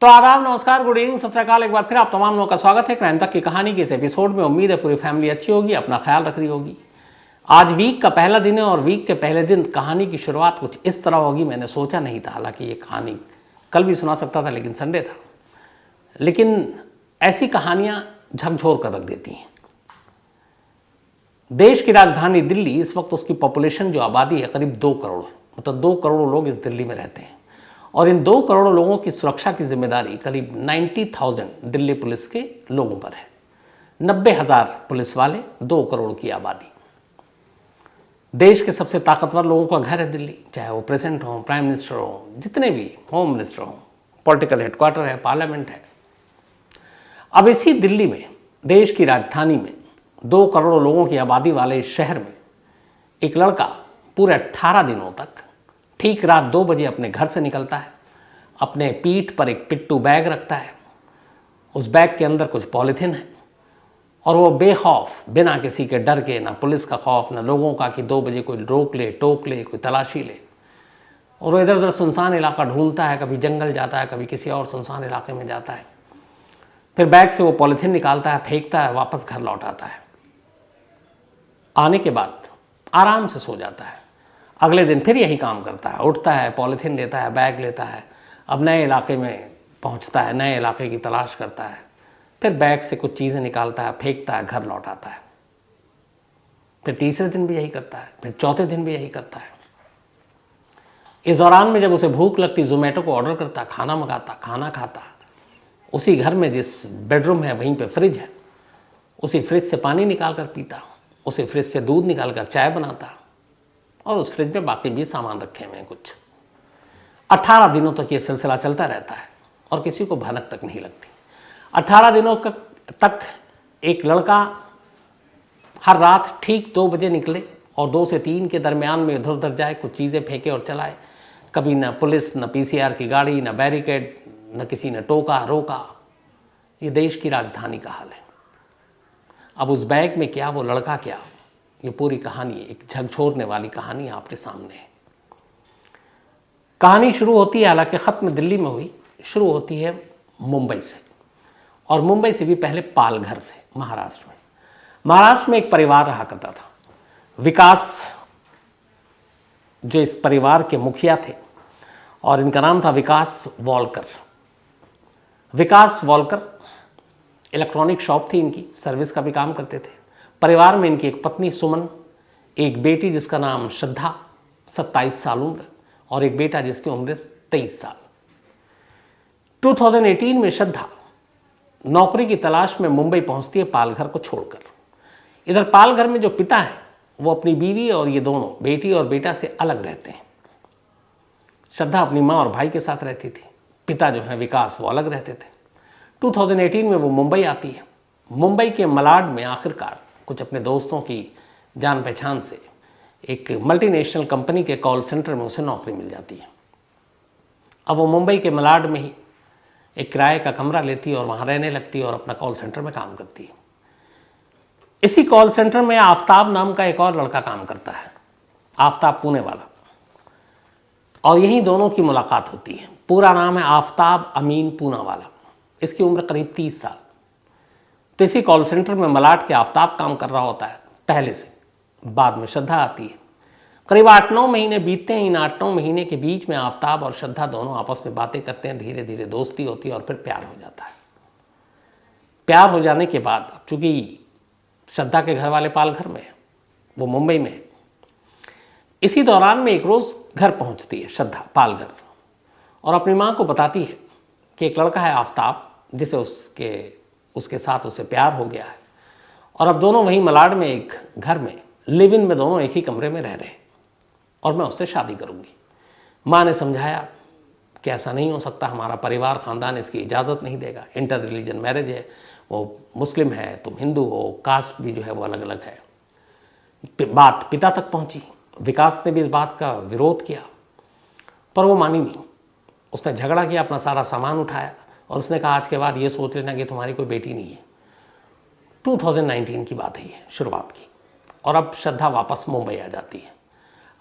तो आदाब, नमस्कार, गुड इवनिंग, सत श्री अकाल। एक बार फिर आप तमाम लोगों का स्वागत है क्राइम तक की कहानी के इस एपिसोड में। उम्मीद है पूरी फैमिली अच्छी होगी, अपना ख्याल रख रही होगी। आज वीक का पहला दिन है और वीक के पहले दिन कहानी की शुरुआत कुछ इस तरह होगी। मैंने सोचा नहीं था, हालांकि ये कहानी कल भी सुना सकता था, लेकिन संडे था। लेकिन ऐसी कहानियां झकझोर कर रख देती हैं। देश की राजधानी दिल्ली, इस वक्त उसकी पॉपुलेशन जो आबादी है करीब 2 करोड़, मतलब 2 करोड़ लोग इस दिल्ली में रहते हैं। और इन 2 करोड़ लोगों की सुरक्षा की जिम्मेदारी करीब 90,000 दिल्ली पुलिस के लोगों पर है। 90,000 पुलिस वाले, 2 करोड़ की आबादी। देश के सबसे ताकतवर लोगों का घर है दिल्ली, चाहे वो प्रेसिडेंट हो, प्राइम मिनिस्टर हो, जितने भी, होम मिनिस्टर हो, पॉलिटिकल हेडक्वार्टर है, पार्लियामेंट है। अब इसी दिल्ली में, देश की राजधानी में, 2 करोड़ लोगों की आबादी वाले इस शहर में एक लड़का पूरे 18 दिनों तक ठीक रात 2 बजे अपने घर से निकलता है। अपने पीठ पर एक पिट्ठू बैग रखता है। उस बैग के अंदर कुछ पॉलीथिन है और वो बेखौफ, बिना किसी के डर के, ना पुलिस का खौफ, ना लोगों का कि 2 बजे कोई रोक ले, टोक ले, कोई तलाशी ले, और वो इधर उधर सुनसान इलाका ढूंढता है। कभी जंगल जाता है, कभी किसी और सुनसान इलाके में जाता है। फिर बैग से वो पॉलीथिन निकालता है, फेंकता है, वापस घर लौट आता है। आने के बाद आराम से सो जाता है। अगले दिन फिर यही काम करता है, उठता है, पॉलीथिन लेता है, बैग लेता है, अब नए इलाके में पहुंचता है, नए इलाके की तलाश करता है। फिर बैग से कुछ चीज़ें निकालता है, फेंकता है, घर लौट आता है। फिर तीसरे दिन भी यही करता है, फिर चौथे दिन भी यही करता है। इस दौरान में जब उसे भूख लगती, जोमेटो को ऑर्डर करता, खाना मंगाता, खाना खाता। उसी घर में जिस बेडरूम है वहीं पे फ्रिज है, उसी फ्रिज से पानी निकाल कर पीता, उसी फ्रिज से दूध निकाल कर चाय बनाता, और उस फ्रिज में बाकी भी सामान रखे हुए हैं कुछ। 18 दिनों तक ये सिलसिला चलता रहता है और किसी को भनक तक नहीं लगती। 18 दिनों तक एक लड़का हर रात ठीक 2 बजे निकले और 2 से 3 के दरमियान में इधर उधर जाए, कुछ चीज़ें फेंके और चलाए। कभी ना पुलिस, ना पीसीआर की गाड़ी, ना बैरिकेड, न किसी ने टोका रोका। ये देश की राजधानी का हाल है। अब उस बैग में क्या, वो लड़का क्या, ये पूरी कहानी, एक झकझोरने वाली कहानी आपके सामने है। कहानी शुरू होती है, हालांकि ख़त्म दिल्ली में हुई, शुरू होती है मुंबई से, और मुंबई से भी पहले पालघर से, महाराष्ट्र में। महाराष्ट्र में एक परिवार रहा करता था, विकास, जो इस परिवार के मुखिया थे, और इनका नाम था विकास वॉलकर। विकास वॉलकर इलेक्ट्रॉनिक शॉप थी इनकी, सर्विस का भी काम करते थे। परिवार में इनकी एक पत्नी सुमन, एक बेटी जिसका नाम श्रद्धा, 27 साल उम्र, और एक बेटा जिसकी उम्र 23 साल। 2018 में श्रद्धा नौकरी की तलाश में मुंबई पहुंचती है, पालघर को छोड़कर। इधर पालघर में जो पिता है वो अपनी बीवी और ये दोनों, बेटी और बेटा, से अलग रहते हैं। श्रद्धा अपनी माँ और भाई के साथ रहती थी, पिता जो है विकास वो अलग रहते थे। 2018 में वो मुंबई आती है। मुंबई के मलाड में आखिरकार कुछ अपने दोस्तों की जान पहचान से एक मल्टीनेशनल कंपनी के कॉल सेंटर में उसे नौकरी मिल जाती है। अब वो मुंबई के मलाड में ही एक किराए का कमरा लेती है और वहाँ रहने लगती है और अपना कॉल सेंटर में काम करती है। इसी कॉल सेंटर में आफ्ताब नाम का एक और लड़का काम करता है, आफ्ताब पुणे वाला, और यहीं दोनों की मुलाकात होती है। पूरा नाम है आफ्ताब अमीन पूनावाला। इसकी उम्र करीब 30 साल। तो इसी कॉल सेंटर में मलाड के आफ्ताब काम कर रहा होता है पहले से। बाद में श्रद्धा आती है। करीब 8-9 महीने बीतते हैं। इन 8-9 महीने के बीच में आफ्ताब और श्रद्धा दोनों आपस में बातें करते हैं, धीरे धीरे दोस्ती होती है और फिर प्यार हो जाता है। प्यार हो जाने के बाद, चूंकि श्रद्धा के घर वाले पालघर में, वो मुंबई में, इसी दौरान में एक रोज़ घर पहुंचती है श्रद्धा पालघर, और अपनी माँ को बताती है कि एक लड़का है आफ्ताब, जिसे उसके साथ उसे प्यार हो गया है, और अब दोनों वहीं मलाड में एक घर में, लिव इन में, दोनों एक ही कमरे में रह रहे हैं, और मैं उससे शादी करूंगी। माँ ने समझाया कि ऐसा नहीं हो सकता, हमारा परिवार, ख़ानदान इसकी इजाज़त नहीं देगा, इंटर रिलीजन मैरिज है, वो मुस्लिम है, तुम हिंदू हो, कास्ट भी जो है वो अलग अलग है। बात पिता तक पहुंची। विकास ने भी इस बात का विरोध किया, पर वो मानी नहीं। उसने झगड़ा किया, अपना सारा सामान उठाया, और उसने कहा आज के बाद ये सोच लेना कि तुम्हारी कोई बेटी नहीं है। 2019 की बात है ये, शुरुआत की। और अब श्रद्धा वापस मुंबई आ जाती है।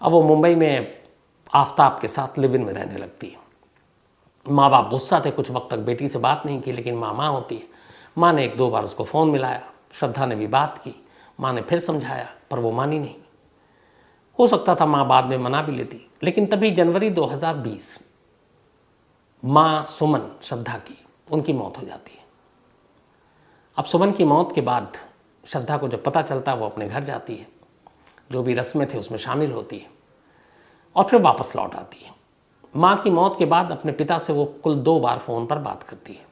अब वो मुंबई में आफ्ताब के साथ लिव इन में रहने लगती है। माँ बाप गुस्सा थे, कुछ वक्त तक बेटी से बात नहीं की, लेकिन माँ होती है। माँ ने 1-2 बार उसको फ़ोन मिलाया, श्रद्धा ने भी बात की, माँ ने फिर समझाया, पर वो मानी नहीं। हो सकता था माँ बाद में मना भी लेती, लेकिन तभी जनवरी 2020 माँ सुमन, श्रद्धा की, उनकी मौत हो जाती है। अब सुमन की मौत के बाद श्रद्धा को जब पता चलता है, वो अपने घर जाती है, जो भी रस्में थे उसमें शामिल होती है और फिर वापस लौट आती है। माँ की मौत के बाद अपने पिता से वो कुल 2 बार फ़ोन पर बात करती है।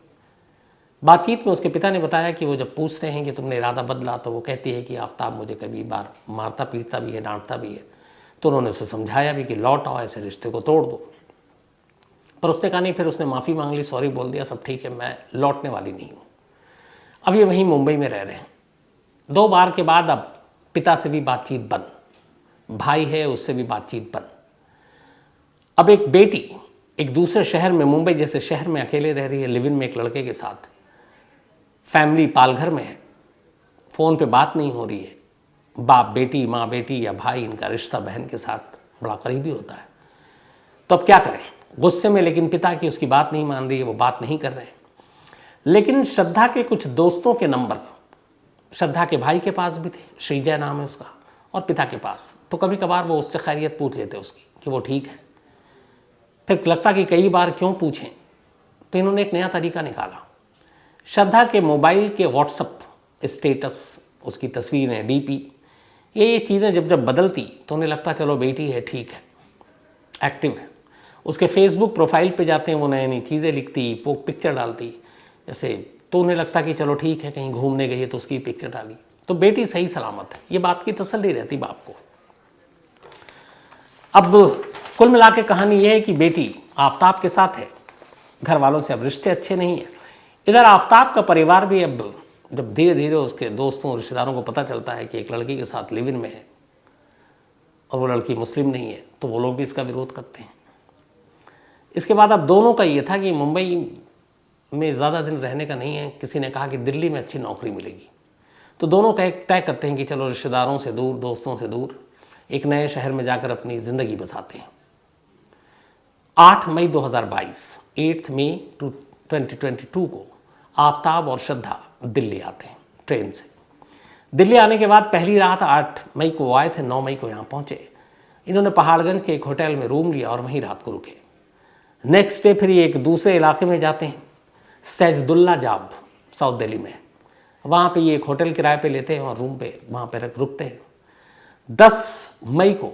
बातचीत में उसके पिता ने बताया कि वो जब पूछते हैं कि तुमने इरादा बदला, तो वो कहती है कि आफ्ताब मुझे कभी बार मारता पीटता भी है, डांटता भी है। तो उन्होंने उसे समझाया भी कि लौट आओ, ऐसे रिश्ते को तोड़ दो, पर उसने कहा नहीं। फिर उसने माफ़ी मांग ली, सॉरी बोल दिया, सब ठीक है, मैं लौटने वाली नहीं हूँ। अब ये वहीं मुंबई में रह रहे हैं। 2 बार के बाद अब पिता से भी बातचीत बंद, भाई है उससे भी बातचीत बंद। अब एक बेटी एक दूसरे शहर में, मुंबई जैसे शहर में अकेले रह रही है, लिव इन में एक लड़के के साथ, फैमिली पालघर में है, फ़ोन पे बात नहीं हो रही है। बाप बेटी, माँ बेटी या भाई, इनका रिश्ता बहन के साथ बड़ा करीबी होता है। तो अब क्या करें? गुस्से में लेकिन पिता की उसकी बात नहीं मान रही है, वो बात नहीं कर रहे हैं। लेकिन श्रद्धा के कुछ दोस्तों के नंबर श्रद्धा के भाई के पास भी थे, श्रीजय नाम है उसका, और पिता के पास। तो कभी कभार वो उससे खैरियत पूछ लेते उसकी कि वो ठीक है। फिर लगता कि कई बार क्यों पूछें, तो इन्होंने एक नया तरीका निकाला। श्रद्धा के मोबाइल के व्हाट्सअप स्टेटस, उसकी तस्वीरें, डीपी, ये चीज़ें जब जब बदलती तो उन्हें लगता चलो बेटी है, ठीक है, एक्टिव है। उसके फेसबुक प्रोफाइल पे जाते हैं, वो नई नई चीज़ें लिखती, वो पिक्चर डालती जैसे, तो उन्हें लगता कि चलो ठीक है, कहीं घूमने गई है तो उसकी पिक्चर डाली, तो बेटी सही सलामत है। ये बात की तसल्ली रहती बाप को। अब कुल मिला के कहानी ये है कि बेटी आफ्ताब के साथ है, घर वालों से अब रिश्ते अच्छे नहीं हैं। इधर आफ्ताब का परिवार भी अब जब धीरे धीरे उसके दोस्तों रिश्तेदारों को पता चलता है कि एक लड़की के साथ लिव इन में है और वो लड़की मुस्लिम नहीं है, तो वो लोग भी इसका विरोध करते हैं। इसके बाद अब दोनों का ये था कि मुंबई में ज़्यादा दिन रहने का नहीं है। किसी ने कहा कि दिल्ली में अच्छी नौकरी मिलेगी, तो दोनों तय करते हैं कि चलो रिश्तेदारों से दूर, दोस्तों से दूर, एक नए शहर में जाकर अपनी ज़िंदगी बसाते हैं। 8 मई 2022, 8 मई 2022 को आफ्ताब और श्रद्धा दिल्ली आते हैं ट्रेन से। दिल्ली आने के बाद पहली रात 8 मई को आए थे, 9 मई को यहाँ पहुँचे। इन्होंने पहाड़गंज के एक होटल में रूम लिया और वहीं रात को रुके। नेक्स्ट डे फिर ये एक दूसरे इलाके में जाते हैं, सैजुद्दौला जाब, साउथ दिल्ली में। वहाँ पे ये एक होटल किराए पे लेते हैं और रूम पे वहाँ पे रुकते हैं। 10 मई को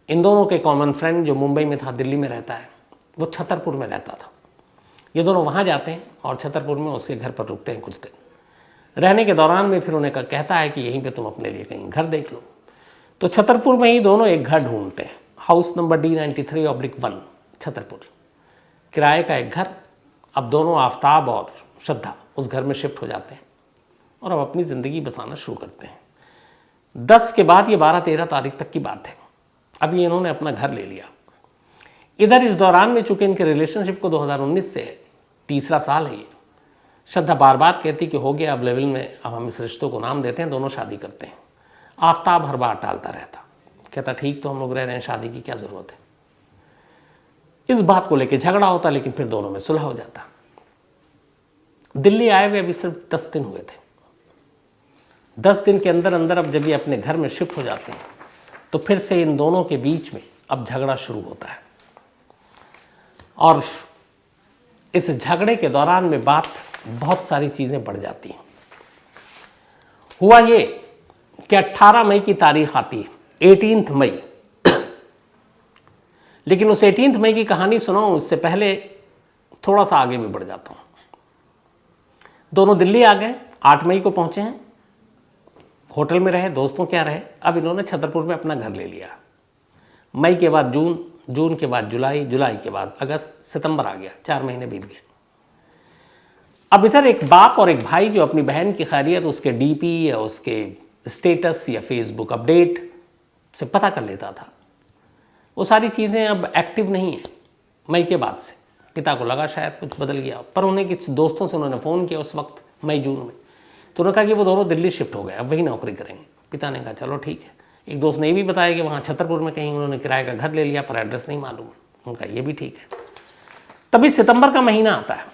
इन दोनों के कॉमन फ्रेंड जो मुंबई में था, दिल्ली में रहता है, वो छतरपुर में रहता था। ये दोनों वहाँ जाते हैं और छतरपुर में उसके घर पर रुकते हैं कुछ दिन। रहने के दौरान में फिर उन्हें कहता है कि यहीं पे तुम अपने लिए कहीं घर देख लो। तो छतरपुर में ही दोनों एक घर ढूंढते हैं, हाउस नंबर D93/1 छतरपुर, किराए का एक घर। अब दोनों आफ्ताब और श्रद्धा उस घर में शिफ्ट हो जाते हैं और अब अपनी ज़िंदगी बसाना शुरू करते हैं। 10 के बाद ये 12-13 तारीख तक की बात है। अभी इन्होंने अपना घर ले लिया। इधर इस दौरान में चूंकि इनके रिलेशनशिप को 2019 से 3रा साल है ये, श्रद्धा बार बार कहती कि हो गया अब लेवल में, अब हम इस रिश्तों को नाम देते हैं, दोनों शादी करते हैं। आफ्ताब हर बार टालता रहता, कहता ठीक तो हम लोग रह रहे हैं, शादी की क्या ज़रूरत है। इस बात को लेकर झगड़ा होता, लेकिन फिर दोनों में सुलह हो जाता। दिल्ली आए हुए अभी सिर्फ 10 दिन हुए थे। 10 दिन के अंदर अंदर अब जब ये अपने घर में शिफ्ट हो जाते हैं, तो फिर से इन दोनों के बीच में अब झगड़ा शुरू होता है। और इस झगड़े के दौरान में बात बहुत सारी चीज़ें बढ़ जाती हैं। हुआ ये कि 18 मई की तारीख आती है, 18 मई। लेकिन उस 18 मई की कहानी सुनाऊं उससे पहले थोड़ा सा आगे भी बढ़ जाता हूँ। दोनों दिल्ली आ गए, 8 मई को पहुँचे हैं, होटल में रहे, दोस्तों क्या रहे। अब इन्होंने छतरपुर में अपना घर ले लिया। मई के बाद जून, जून के बाद जुलाई, जुलाई के बाद अगस्त, सितंबर आ गया, 4 महीने बीत गए। अब इधर एक बाप और एक भाई जो अपनी बहन की खैरियत उसके डीपी या उसके स्टेटस या फेसबुक अपडेट से पता कर लेता था, वो सारी चीज़ें अब एक्टिव नहीं है मई के बाद से। पिता को लगा शायद कुछ बदल गया, पर उन्हें कुछ दोस्तों से उन्होंने फ़ोन किया उस वक्त मई जून में, तो उन्होंने कहा कि वो दोनों दिल्ली शिफ्ट हो गए, अब वही नौकरी करेंगे। पिता ने कहा चलो ठीक है। एक दोस्त ने ये भी बताया कि वहाँ छतरपुर में कहीं उन्होंने किराए का घर ले लिया, पर एड्रेस नहीं मालूम। उनका ये भी ठीक है। तभी सितंबर का महीना आता है।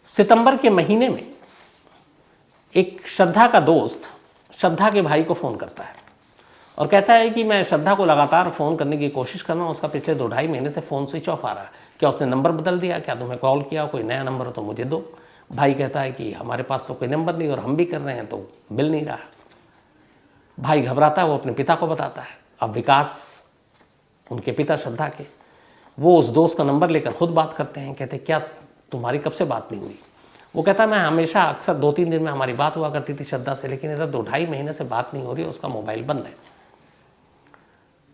सितंबर के महीने में एक श्रद्धा का दोस्त श्रद्धा के भाई को फ़ोन करता है और कहता है कि मैं श्रद्धा को लगातार फ़ोन करने की कोशिश कर रहा हूँ, उसका पिछले 2-2.5 महीने से फ़ोन स्विच ऑफ आ रहा है। क्या उसने नंबर बदल दिया? क्या तुम्हें कॉल किया? कोई नया नंबर हो तो मुझे दो। भाई कहता है कि हमारे पास तो कोई नंबर नहीं और हम भी कर रहे हैं तो मिल नहीं रहा। भाई घबराता है, वो अपने पिता को बताता है। अब विकास, उनके पिता श्रद्धा के, वो उस दोस्त का नंबर लेकर खुद बात करते हैं। कहते क्या तुम्हारी कब से बात नहीं हुई? वो कहता है मैं हमेशा अक्सर 2-3 दिन में हमारी बात हुआ करती थी श्रद्धा से, लेकिन इधर 2-2.5 महीने से बात नहीं हो रही है, उसका मोबाइल बंद है,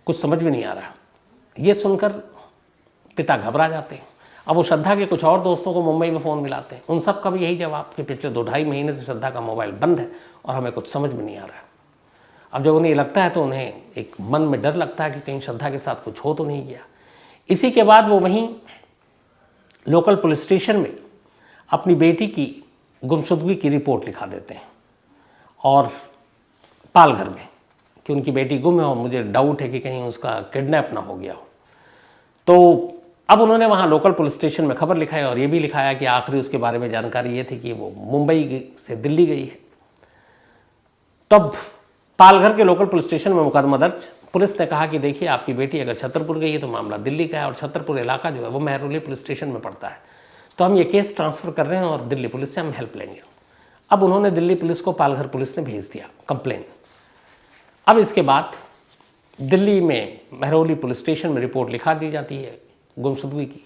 कुछ समझ में नहीं आ रहा। ये सुनकर पिता घबरा जाते हैं। अब वो श्रद्धा के कुछ और दोस्तों को मुंबई में फ़ोन मिलाते हैं, उन सब का भी यही जवाब कि पिछले 2-2.5 महीने से श्रद्धा का मोबाइल बंद है और हमें कुछ समझ में नहीं आ रहा। अब जब उन्हें लगता है तो उन्हें एक मन में डर लगता है कि कहीं श्रद्धा के साथ कुछ हो तो नहीं गया। इसी के बाद वो वहीं लोकल पुलिस स्टेशन में अपनी बेटी की गुमशुदगी की रिपोर्ट लिखा देते हैं और पालघर में कि उनकी बेटी गुम है और मुझे डाउट है कि कहीं उसका किडनैप ना हो गया हो। तो अब उन्होंने वहाँ लोकल पुलिस स्टेशन में खबर लिखाई और ये भी लिखाया कि आखिरी उसके बारे में जानकारी ये थी कि वो मुंबई से दिल्ली गई है। तब पालघर के लोकल पुलिस स्टेशन में मुकदमा दर्ज। पुलिस ने कहा कि देखिए आपकी बेटी अगर छतरपुर गई है तो मामला दिल्ली का है और छतरपुर इलाका जो है वो महरौली पुलिस स्टेशन में पड़ता है, तो हम ये केस ट्रांसफ़र कर रहे हैं और दिल्ली पुलिस से हम हेल्प लेंगे। अब उन्होंने दिल्ली पुलिस को पालघर पुलिस ने भेज दिया कंप्लेन। अब इसके बाद दिल्ली में महरौली पुलिस स्टेशन में रिपोर्ट लिखा दी जाती है गुमशुदगी की।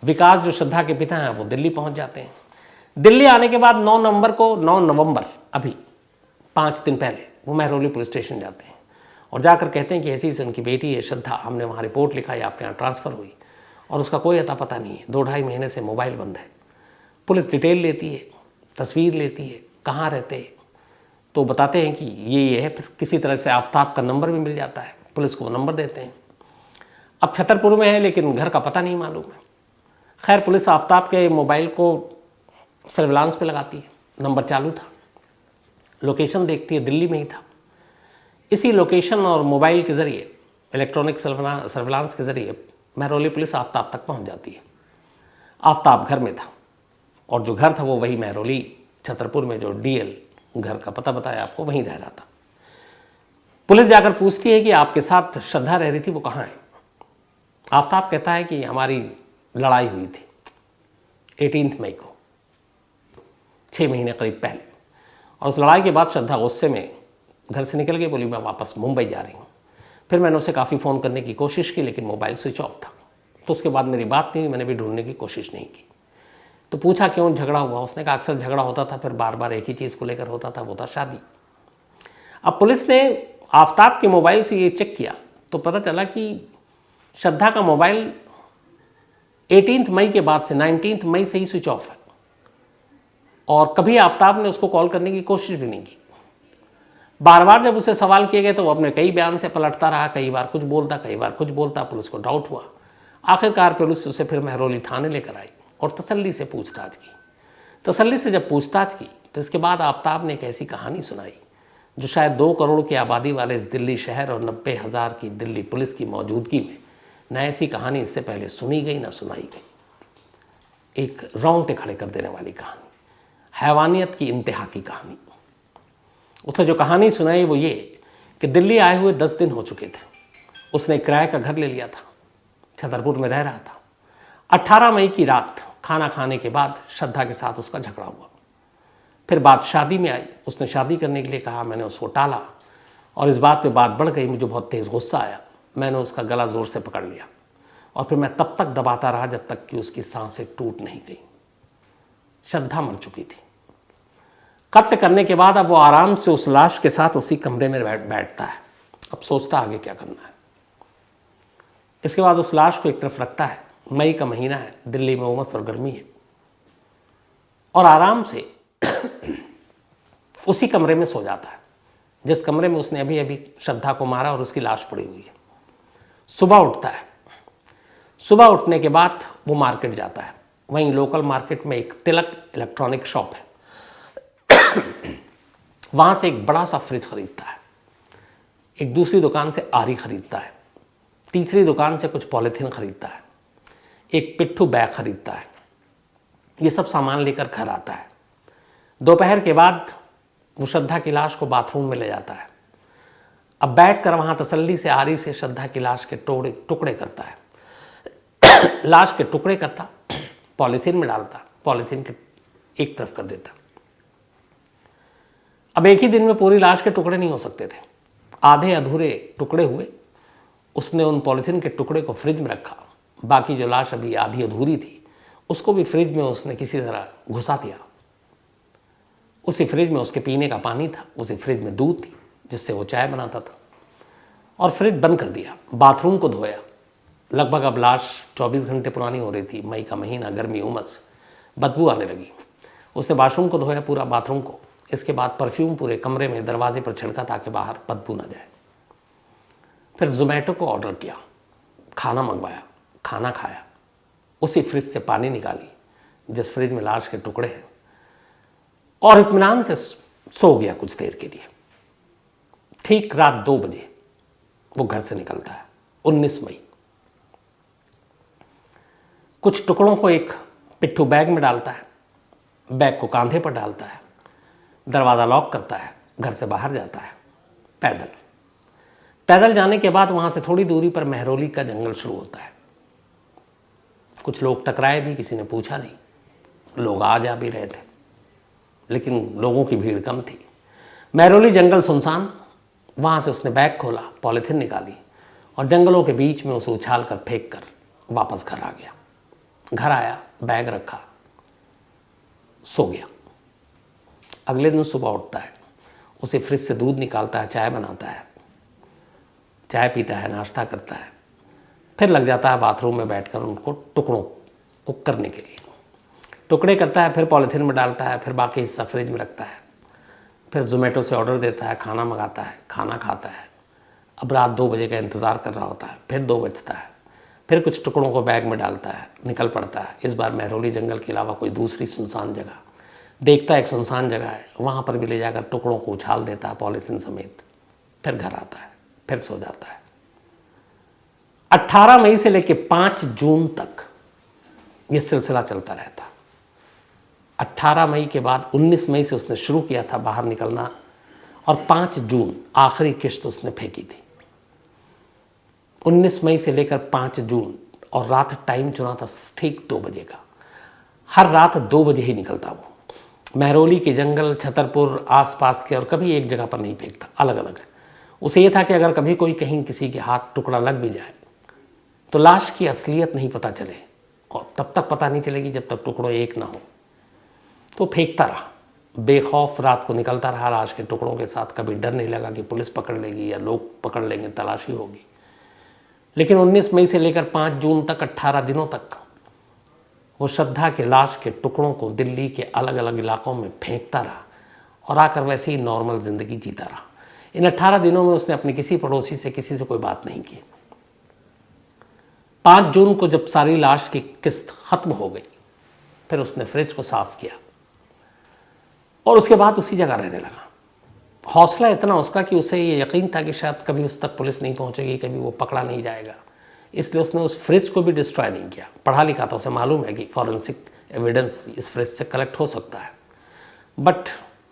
विकास जो श्रद्धा के पिता हैं वो दिल्ली पहुंच जाते हैं। दिल्ली आने के बाद 9 नवंबर अभी 5 दिन पहले वो महरौली पुलिस स्टेशन जाते हैं और जाकर कहते हैं कि ऐसी से उनकी बेटी है श्रद्धा, हमने वहाँ रिपोर्ट लिखा है, आपके यहाँ ट्रांसफ़र हुई और उसका कोई अता पता नहीं है, 2-2.5 महीने से मोबाइल बंद है। पुलिस डिटेल लेती है, तस्वीर लेती है, कहाँ रहते हैं, तो बताते हैं कि ये है। फिर किसी तरह से आफ्ताब का नंबर भी मिल जाता है, पुलिस को वो नंबर देते हैं। अब छतरपुर में है लेकिन घर का पता नहीं मालूम है। खैर पुलिस आफ्ताब के मोबाइल को सर्विलांस पे लगाती है, नंबर चालू था, लोकेशन देखती है, दिल्ली में ही था। इसी लोकेशन और मोबाइल के ज़रिए, इलेक्ट्रॉनिक सर्विलांस के ज़रिए महरौली पुलिस आफ्ताब तक पहुंच जाती है। आफ्ताब घर में था और जो घर था वो वही महरौली छतरपुर में जो डीएल घर का पता बताया आपको, वहीं रह रहा था। पुलिस जाकर पूछती है कि आपके साथ श्रद्धा रह रही थी, वो कहाँ है? आफ्ताब कहता है कि हमारी लड़ाई हुई थी 18 मई को, 6 महीने करीब पहले, और उस लड़ाई के बाद श्रद्धा गुस्से में घर से निकल गई, बोली मैं वापस मुंबई जा रही हूँ। फिर मैंने उसे काफ़ी फ़ोन करने की कोशिश की लेकिन मोबाइल स्विच ऑफ था। तो उसके बाद मेरी बात नहीं हुई, मैंने भी ढूंढने की कोशिश नहीं की। तो पूछा क्यों झगड़ा हुआ? उसने कहा अक्सर झगड़ा होता था, फिर बार बार एक ही चीज़ को लेकर होता था, वो था शादी। अब पुलिस ने आफ्ताब के मोबाइल से ये चेक किया तो पता चला कि श्रद्धा का मोबाइल 18 मई के बाद से 19 मई से ही स्विच ऑफ है और कभी आफ्ताब ने उसको कॉल करने की कोशिश भी नहीं की। बार बार जब उसे सवाल किए गए तो वो अपने कई बयान से पलटता रहा, कई बार कुछ बोलता, कई बार कुछ बोलता। पुलिस को डाउट हुआ। आखिरकार पुलिस उसे फिर महरौली थाने लेकर आई और तसल्ली से पूछताछ की। तसल्ली से जब पूछताछ की तो इसके बाद आफ्ताब ने एक ऐसी कहानी सुनाई जो शायद 2 करोड़ की आबादी वाले इस दिल्ली शहर और 90,000 की दिल्ली पुलिस की मौजूदगी में न ऐसी कहानी इससे पहले सुनी गई ना सुनाई गई। एक रोंगटे खड़े कर देने वाली कहानी, हैवानियत की इंतहा की कहानी। उसने जो कहानी सुनाई वो ये कि दिल्ली आए हुए 10 दिन हो चुके थे। उसने किराए का घर ले लिया था, छतरपुर में रह रहा था। 18 मई की रात खाना खाने के बाद श्रद्धा के साथ उसका झगड़ा हुआ। फिर बात शादी में आई, उसने शादी करने के लिए कहा, मैंने उसको टाला और इस बात पे बात बढ़ गई। मुझे बहुत तेज़ गुस्सा आया, मैंने उसका गला ज़ोर से पकड़ लिया और फिर मैं तब तक दबाता रहा जब तक कि उसकी सांसें टूट नहीं गई। श्रद्धा मर चुकी थी। कत्ल करने के बाद अब वो आराम से उस लाश के साथ उसी कमरे में बैठता है। अब सोचता आगे क्या करना है। इसके बाद उस लाश को एक तरफ रखता है। मई का महीना है, दिल्ली में उमस और गर्मी है, और आराम से उसी कमरे में सो जाता है जिस कमरे में उसने अभी अभी श्रद्धा को मारा और उसकी लाश पड़ी हुई है। सुबह उठता है। सुबह उठने के बाद वो मार्केट जाता है। वहीं लोकल मार्केट में एक तिलक इलेक्ट्रॉनिक शॉप है, वहाँ से एक बड़ा सा फ्रिज खरीदता है। एक दूसरी दुकान से आरी खरीदता है। तीसरी दुकान से कुछ पॉलीथीन खरीदता है। एक पिट्ठू बैग खरीदता है, ये सब सामान लेकर घर आता है। दोपहर के बाद वो श्रद्धा की लाश को बाथरूम में ले जाता है। अब बैठकर वहाँ तसल्ली से आरी से श्रद्धा की लाश के टुकड़े करता है। लाश के टुकड़े करता, पॉलीथीन में डालता, पॉलीथीन के एक तरफ कर देता। अब एक ही दिन में पूरी लाश के टुकड़े नहीं हो सकते थे, आधे अधूरे टुकड़े हुए। उसने उन पॉलीथीन के टुकड़े को फ्रिज में रखा, बाकी जो लाश अभी आधी अधूरी थी उसको भी फ्रिज में उसने किसी तरह घुसा दिया। उसी फ्रिज में उसके पीने का पानी था, उसी फ्रिज में दूध थी जिससे वो चाय बनाता था, और फ्रिज बंद कर दिया। बाथरूम को धोया। लगभग अब लाश 24 घंटे पुरानी हो रही थी, मई का महीना, गर्मी, उमस, बदबू आने लगी। उसने बाथरूम को धोया, पूरा बाथरूम को। इसके बाद परफ्यूम पूरे कमरे में दरवाजे पर छिड़का ताकि बाहर बदबू ना जाए। फिर जोमेटो को ऑर्डर किया, खाना मंगवाया, खाना खाया, उसी फ्रिज से पानी निकाली जिस फ्रिज में लाश के टुकड़े हैं, और इत्मीनान से सो गया कुछ देर के लिए। ठीक रात 2 बजे वो घर से निकलता है, 19 मई। कुछ टुकड़ों को एक पिट्ठू बैग में डालता है, बैग को कांधे पर डालता है, दरवाज़ा लॉक करता है, घर से बाहर जाता है पैदल। पैदल जाने के बाद वहाँ से थोड़ी दूरी पर महरौली का जंगल शुरू होता है। कुछ लोग टकराए भी, किसी ने पूछा नहीं, लोग आ जा भी रहे थे, लेकिन लोगों की भीड़ कम थी। महरौली जंगल सुनसान। वहाँ से उसने बैग खोला, पॉलीथीन निकाली और जंगलों के बीच में उसे उछाल कर फेंक कर वापस घर आ गया। घर आया, बैग रखा, सो गया। अगले दिन सुबह उठता है, उसे फ्रिज से दूध निकालता है, चाय बनाता है, चाय पीता है, नाश्ता करता है, फिर लग जाता है बाथरूम में बैठकर उनको टुकड़ों को करने के लिए। टुकड़े करता है, फिर पॉलीथीन में डालता है, फिर बाकी हिस्सा फ्रिज में रखता है, फिर जोमेटो से ऑर्डर देता है, खाना मंगाता है, खाना खाता है। अब रात 2 बजे का इंतज़ार कर रहा होता है, फिर 2 बजता है, फिर कुछ टुकड़ों को बैग में डालता है, निकल पड़ता है। इस बार महरौली जंगल के अलावा कोई दूसरी सुनसान जगह देखता है, एक सुनसान जगह है, वहाँ पर भी ले जाकर टुकड़ों को उछाल देता है पॉलीथीन समेत। फिर घर आता है, फिर सो जाता है। 18 मई से लेकर 5 जून तक यह सिलसिला चलता रहता। 18 मई के बाद 19 मई से उसने शुरू किया था बाहर निकलना, और 5 जून आखिरी किश्त उसने फेंकी थी। 19 मई से लेकर 5 जून, और रात टाइम चुना था ठीक 2 बजे का। हर रात 2 बजे ही निकलता वो। महरौली के जंगल, छतरपुर, आसपास के, और कभी एक जगह पर नहीं फेंकता, अलग अलग। उसे ये था कि अगर कभी कोई कहीं किसी के हाथ टुकड़ा लग भी जाए तो लाश की असलियत नहीं पता चले, और तब तक पता नहीं चलेगी जब तक टुकड़ों एक ना हो। तो फेंकता रहा, बेखौफ रात को निकलता रहा लाश के टुकड़ों के साथ। कभी डर नहीं लगा कि पुलिस पकड़ लेगी या लोग पकड़ लेंगे, तलाशी होगी। लेकिन 19 मई से लेकर 5 जून तक, 18 दिनों तक वो श्रद्धा के लाश के टुकड़ों को दिल्ली के अलग अलग इलाकों में फेंकता रहा, और आकर वैसे ही नॉर्मल ज़िंदगी जीता रहा। इन 18 दिनों में उसने अपने किसी पड़ोसी से किसी से कोई बात नहीं की। 5 जून को जब सारी लाश की किस्त खत्म हो गई, फिर उसने फ्रिज को साफ किया, और उसके बाद उसी जगह रहने लगा। हौसला इतना उसका कि उसे ये यकीन था कि शायद कभी उस तक पुलिस नहीं पहुंचेगी, कभी वो पकड़ा नहीं जाएगा। इसलिए उसने उस फ्रिज को भी डिस्ट्रॉय नहीं किया। पढ़ा लिखा था, उसे मालूम है कि फॉरेंसिक एविडेंस इस फ्रिज से कलेक्ट हो सकता है, बट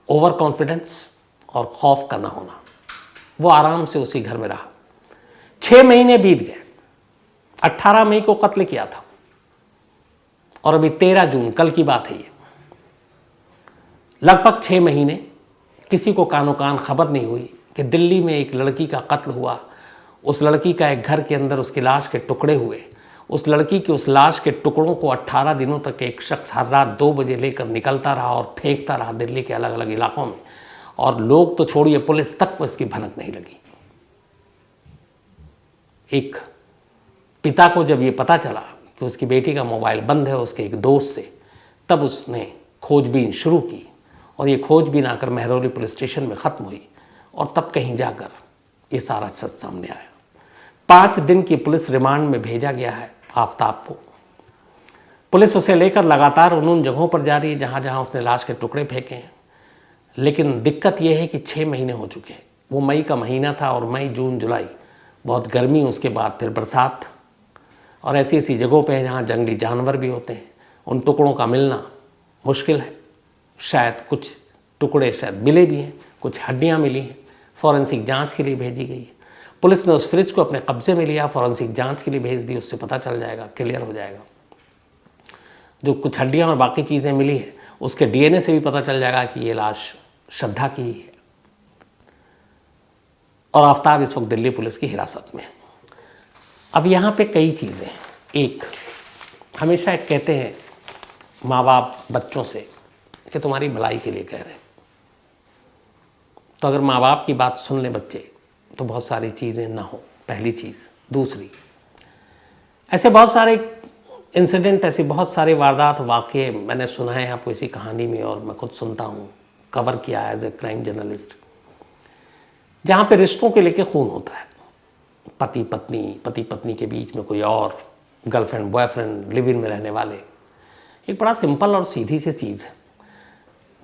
ओवर कॉन्फिडेंस और खौफ का ना होना। वो आराम से उसी घर में रहा। 6 महीने बीत गए। 18 मई को कत्ल किया था, और अभी 13 जून, कल की बात है ये। लगभग 6 महीने किसी को कानो कान खबर नहीं हुई कि दिल्ली में एक लड़की का कत्ल हुआ। उस लड़की का एक घर के अंदर उसकी लाश के टुकड़े हुए। उस लड़की के उस लाश के टुकड़ों को 18 दिनों तक एक शख्स हर रात 2 बजे लेकर निकलता रहा और फेंकता रहा दिल्ली के अलग अलग इलाकों में, और लोग तो छोड़िए, पुलिस तक को इसकी भनक नहीं लगी। एक पिता को जब ये पता चला कि उसकी बेटी का मोबाइल बंद है उसके एक दोस्त से, तब उसने खोजबीन शुरू की, और ये खोजबीन आकर महरौली पुलिस स्टेशन में ख़त्म हुई, और तब कहीं जाकर ये सारा सच सामने आया। 5 दिन की पुलिस रिमांड में भेजा गया है आफ्ताब को। पुलिस उसे लेकर लगातार उन जगहों पर जा रही है जहाँ जहाँ उसने लाश के टुकड़े फेंके हैं। लेकिन दिक्कत यह है कि 6 महीने हो चुके हैं। वो मई का महीना था, और मई, जून, जुलाई बहुत गर्मी, उसके बाद फिर बरसात। और ऐसी ऐसी जगहों पे जहाँ जंगली जानवर भी होते हैं, उन टुकड़ों का मिलना मुश्किल है। शायद कुछ टुकड़े शायद मिले भी हैं, कुछ हड्डियाँ मिली हैं, फॉरेंसिक जांच के लिए भेजी गई है। पुलिस ने उस फ्रिज को अपने कब्जे में लिया, फॉरेंसिक जांच के लिए भेज दी, उससे पता चल जाएगा, क्लियर हो जाएगा। जो कुछ हड्डियाँ और बाकी चीज़ें मिली है उसके डीएनए से भी पता चल जाएगा कि ये लाश श्रद्धा की ही है। और आफ्ताब इस वक्त दिल्ली पुलिस की हिरासत में है। अब यहाँ पे कई चीज़ें हैं। एक, हमेशा एक कहते हैं माँ बाप बच्चों से कि तुम्हारी भलाई के लिए कह रहे हैं, तो अगर माँ बाप की बात सुन ले बच्चे तो बहुत सारी चीज़ें ना हो, पहली चीज़। दूसरी, ऐसे बहुत सारे इंसिडेंट, ऐसी बहुत सारे वारदात वाक़े मैंने सुना है आपको इसी कहानी में, और मैं खुद सुनता हूँ, कवर किया एज ए क्राइम जर्नलिस्ट, जहाँ पे रिश्तों के लेके खून होता है। पति पत्नी के बीच में कोई और, गर्लफ्रेंड बॉयफ्रेंड, लिव इन में रहने वाले। एक बड़ा सिंपल और सीधी सी चीज़ है।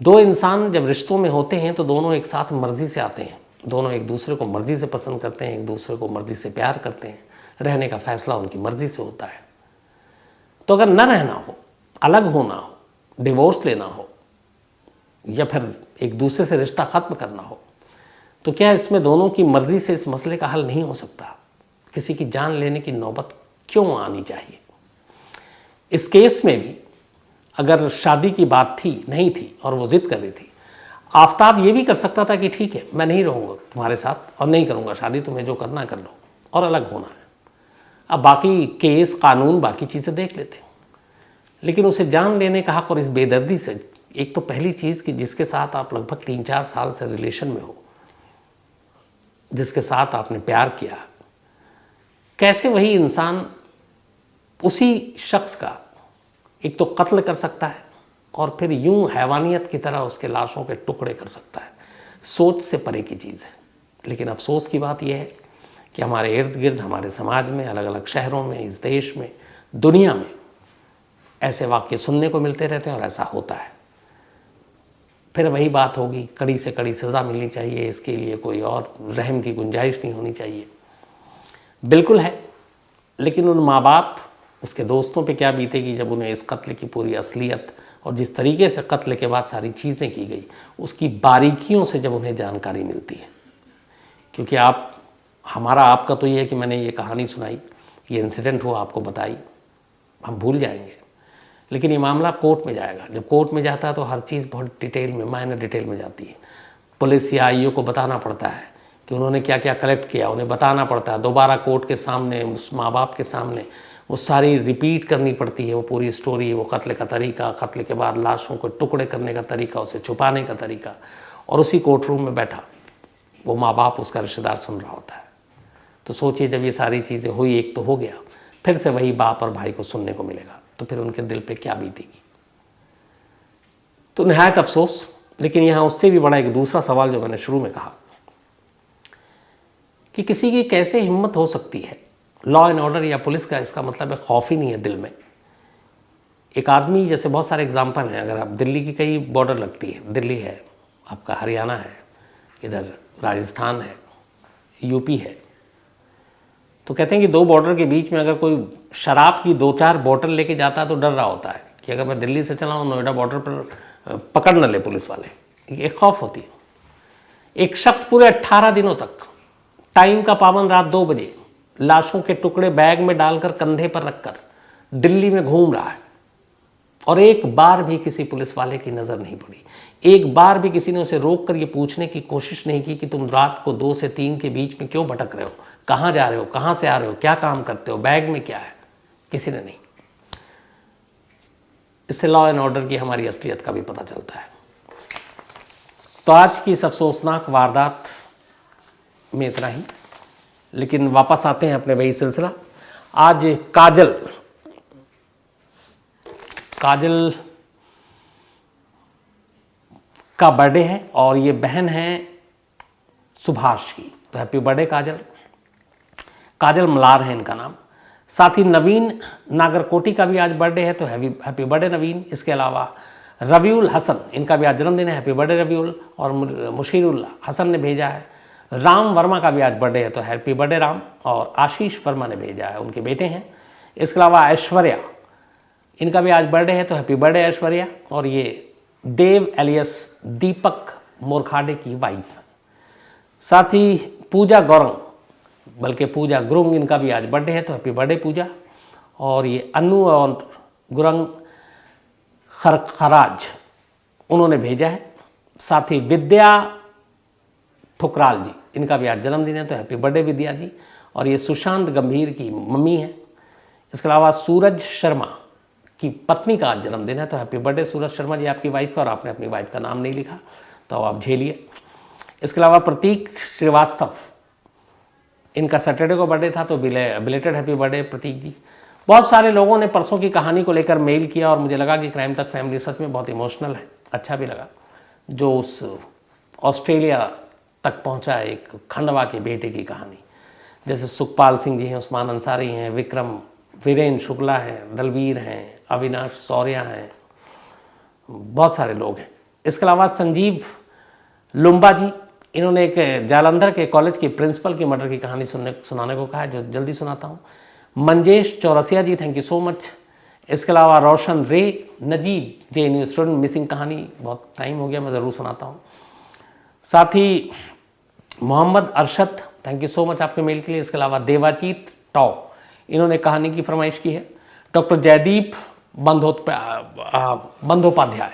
दो इंसान जब रिश्तों में होते हैं तो दोनों एक साथ मर्जी से आते हैं, दोनों एक दूसरे को मर्जी से पसंद करते हैं, एक दूसरे को मर्जी से प्यार करते हैं, रहने का फैसला उनकी मर्जी से होता है। तो अगर न रहना हो, अलग होना हो, डिवोर्स लेना हो, या फिर एक दूसरे से रिश्ता ख़त्म करना हो, तो क्या इसमें दोनों की मर्जी से इस मसले का हल नहीं हो सकता? किसी की जान लेने की नौबत क्यों आनी चाहिए? इस केस में भी अगर शादी की बात थी, नहीं थी, और वो जिद कर रही थी, आफ्ताब ये भी कर सकता था कि ठीक है मैं नहीं रहूँगा तुम्हारे साथ और नहीं करूँगा शादी, तुम्हें जो करना कर लो, और अलग होना है। अब बाकी केस, कानून, बाकी चीज़ें देख लेते हैं। लेकिन उसे जान लेने का हक, और इस बेदर्दी से, एक तो पहली चीज़ कि जिसके साथ आप लगभग 3-4 साल से रिलेशन में हो, जिसके साथ आपने प्यार किया, कैसे वही इंसान उसी शख्स का एक तो कत्ल कर सकता है और फिर यूं हैवानियत की तरह उसके लाशों के टुकड़े कर सकता है? सोच से परे की चीज़ है। लेकिन अफसोस की बात यह है कि हमारे इर्द गिर्द, हमारे समाज में, अलग अलग शहरों में, इस देश में, दुनिया में ऐसे वाक्य सुनने को मिलते रहते हैं और ऐसा होता है। फिर वही बात होगी, कड़ी से कड़ी सज़ा मिलनी चाहिए, इसके लिए कोई और रहम की गुंजाइश नहीं होनी चाहिए। बिल्कुल है, लेकिन उन माँ बाप, उसके दोस्तों पे क्या बीतेगी जब उन्हें इस कत्ल की पूरी असलियत और जिस तरीके से कत्ल के बाद सारी चीज़ें की गई उसकी बारीकियों से जब उन्हें जानकारी मिलती है। क्योंकि हमारा आपका तो ये है कि मैंने ये कहानी सुनाई, ये इंसिडेंट हुआ, आपको बताई, हम भूल जाएंगे। लेकिन ये मामला कोर्ट में जाएगा। जब कोर्ट में जाता है तो हर चीज़ बहुत डिटेल में, माइनर डिटेल में जाती है। पुलिस या आईओ को बताना पड़ता है कि उन्होंने क्या क्या कलेक्ट किया, उन्हें बताना पड़ता है दोबारा कोर्ट के सामने, उस माँ बाप के सामने वो सारी रिपीट करनी पड़ती है, वो पूरी स्टोरी, वो कत्ल का तरीका, कत्ल के बाद लाशों को टुकड़े करने का तरीका, उसे छुपाने का तरीका। और उसी कोर्ट रूम में बैठा वो माँ बाप, उसका रिश्तेदार सुन रहा होता है। तो सोचिए, जब ये सारी चीज़ें हुई, एक तो हो गया, फिर से वही बाप और भाई को सुनने को मिलेगा, तो फिर उनके दिल पे क्या बीतेगी। तो निहायत अफसोस। लेकिन यहाँ उससे भी बड़ा एक दूसरा सवाल जो मैंने शुरू में कहा कि किसी की कैसे हिम्मत हो सकती है, लॉ एंड ऑर्डर या पुलिस का इसका मतलब है खौफ ही नहीं है दिल में। एक आदमी, जैसे बहुत सारे एग्जाम्पल हैं, अगर आप दिल्ली की कई बॉर्डर लगती है, दिल्ली है, आपका हरियाणा है, इधर राजस्थान है, यूपी है, तो कहते हैं कि दो बॉर्डर के बीच में अगर कोई शराब की 2-4 बोतल लेके जाता है तो डर रहा होता है कि अगर मैं दिल्ली से चला हूँ, नोएडा बॉर्डर पर पकड़ न ले पुलिस वाले, एक खौफ होती है। एक शख्स पूरे 18 दिनों तक टाइम का पाबंद, रात 2 बजे लाशों के टुकड़े बैग में डालकर कंधे पर रखकर दिल्ली में घूम रहा है, और एक बार भी किसी पुलिस वाले की नज़र नहीं पड़ी। एक बार भी किसी ने उसे रोक कर ये पूछने की कोशिश नहीं की कि तुम रात को 2 से 3 के बीच में क्यों भटक रहे हो, कहाँ जा रहे हो, कहाँ से आ रहे हो, क्या काम करते हो, बैग में क्या है। किसी ने नहीं। इससे लॉ एंड ऑर्डर की हमारी असलियत का भी पता चलता है। तो आज की इस अफसोसनाक वारदात में इतना ही। लेकिन वापस आते हैं अपने वही सिलसिला। आज काजल का बर्थडे है और ये बहन है सुभाष की, तो हैप्पी बर्थडे काजल। काजल मलार है इनका नाम। साथ ही नवीन नागरकोटी का भी आज बर्थडे है, तो हैप्पी बर्थडे नवीन। इसके अलावा रबीउल हसन, इनका भी आज जन्मदिन है, हैप्पी बर्थडे रबीउल। और मुशीरुल्लाह हसन ने भेजा है। राम वर्मा का भी आज बर्थडे है, तो हैप्पी बर्थडे राम। और आशीष वर्मा ने भेजा है, उनके बेटे हैं। इसके अलावा ऐश्वर्या, इनका भी आज बर्थडे है, तो हैप्पी बर्थडे ऐश्वर्या। और ये देव एलियस दीपक मोरखाडे की वाइफ है। साथ ही पूजा गौरंग, बल्कि पूजा गुरुंग, इनका भी आज बर्थडे है, तो हैप्पी बर्थडे पूजा। और ये अन्नू और गुरंग खराज, उन्होंने भेजा है। साथ ही विद्या ठुकराल जी, इनका भी आज जन्मदिन है, तो हैप्पी बर्थडे विद्या जी। और ये सुशांत गंभीर की मम्मी है। इसके अलावा सूरज शर्मा की पत्नी का आज जन्मदिन है, तो हैप्पी बर्थडे सूरज शर्मा जी, आपकी वाइफ का। और आपने अपनी वाइफ का नाम नहीं लिखा, तो आप झेलिए। इसके अलावा प्रतीक श्रीवास्तव, इनका सैटरडे को बर्थडे था, तो बिलेटेड हैप्पी बर्थडे प्रतीक जी। बहुत सारे लोगों ने परसों की कहानी को लेकर मेल किया और मुझे लगा कि क्राइम तक फैमिली सच में बहुत इमोशनल है, अच्छा भी लगा। जो उस ऑस्ट्रेलिया तक पहुंचा एक खंडवा के बेटे की कहानी, जैसे सुखपाल सिंह जी हैं, उस्मान अंसारी हैं, विक्रम वीरेंद्र शुक्ला हैं, दलवीर हैं, अविनाश सौर्या हैं, बहुत सारे लोग हैं। इसके अलावा संजीव लुम्बा जी, इन्होंने एक जालंधर के कॉलेज के प्रिंसिपल की मर्डर की कहानी सुनाने को कहा है, जो जल्दी सुनाता हूँ। मंजेश चौरसिया जी, थैंक यू सो मच। इसके अलावा रोशन रे नजीब JNU स्टूडेंट, मिसिंग कहानी, बहुत टाइम हो गया, मैं ज़रूर सुनाता हूँ। साथ ही Mohammad Arshad, thank you so much आपके मेल के लिए। इसके अलावा देवाजीत टॉ, इन्होंने कहानी की फरमाइश की है। Doctor Jaideep Bandopadhyay,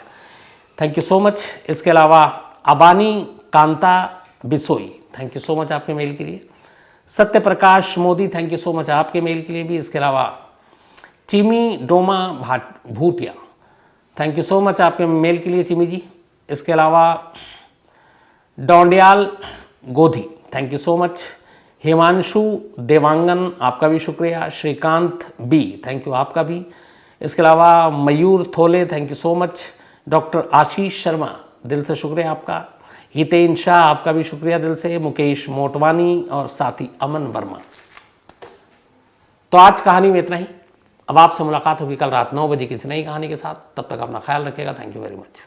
thank you so much. इसके अलावा Abani Kanta Bisoi, thank you so much आपके मेल के लिए। Satya Prakash Modi, thank you so much आपके मेल के लिए भी। इसके अलावा Chimi Doma Bhutia, thank you so much आपके मेल के लिए चिमी जी। इसके अलावा Dondiyal Godhi, thank you so much. Himanshu Dewangan, आपका भी शुक्रिया। श्रीकांत बी, थैंक यू आपका भी। इसके अलावा Mayur Thole, thank you so much. Doctor Ashish Sharma, दिल से शुक्रिया आपका। हितेन शाह, आपका भी शुक्रिया दिल से। मुकेश मोटवानी और साथी अमन वर्मा। तो आज कहानी में इतना ही। अब आपसे मुलाकात होगी कल रात 9 बजे किसी नई कहानी के साथ। तब तक अपना ख्याल रखिएगा। Thank you very much.